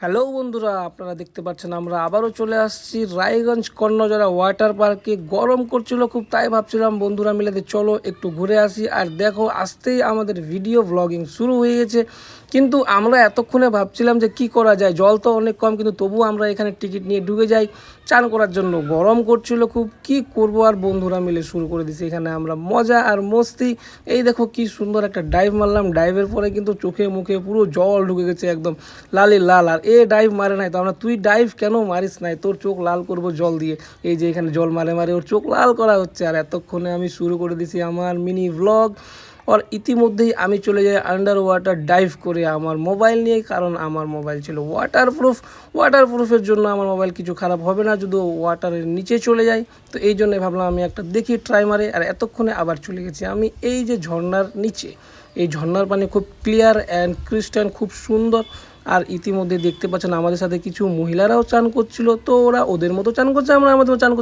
Hello বন্ধুরা, আপনারা দেখতে পাচ্ছেন আমরা আবারও চলে আসছি রায়গঞ্জ কর্ণজোড়া ওয়াটার পার্কে। গরম করছিল খুব, তাই ভাবছিলাম বন্ধুরা মিলে চলো একটু ঘুরে আসি। আর দেখো, আসতেই আমাদের ভিডিও ব্লগিং শুরু হয়ে গেছে। কিন্তু আমরা এতক্ষণে ভাবছিলাম যে কি করা যায়, জল তো অনেক কম, কিন্তু তবুও আমরা এখানে টিকিট নিয়ে ঢুকে যাই চান করার জন্য। গরম করছিল খুব, কি করব, আর বন্ধুরা মিলে শুরু করে দিছি এখানে আমরা মজা আর মস্তি। এই দেখো কি সুন্দর একটা ডাইভ মারলাম, ডাইভের পরে কিন্তু চোখে মুখে পুরো জল ঢুকে গেছে একদম লালি লাল। আর ডাইভ মারে নাই তো আমরা, তুই ডাইভ কেন মারিস নাই, তোর চোখ লাল করব জল দিয়ে। এই যে এখানে জল মারে মারে ওর চোখ লাল করা হচ্ছে। আর এতক্ষণে আমি শুরু করে দিছি আমার মিনি ব্লগ। আর ইতিমধ্যেই আমি চলে যাই আন্ডার ওয়াটার ডাইভ করে আমার মোবাইল নিয়ে, কারণ আমার মোবাইল ছিল ওয়াটারপ্রুফের জন্য আমার মোবাইল কিছু খারাপ হবে না যদি ওয়াটারের নিচে চলে যায়। তো এই জন্যে ভাবলাম আমি একটা দেখি ট্রাই মারে। আর এতক্ষণে আবার চলে গেছি আমি এই যে ঝর্ণার নিচে। এই ঝর্ণার পানি খুব ক্লিয়ার অ্যান্ড ক্রিস্টাল, খুব সুন্দর। আর ইতিমধ্যে দেখতে পাচ্ছেন আমাদের সাথে কিছু মহিলারাও চান করছিল, তো ওরা ওদের মতো চান করছে, আমরা আমাদের চান করছি।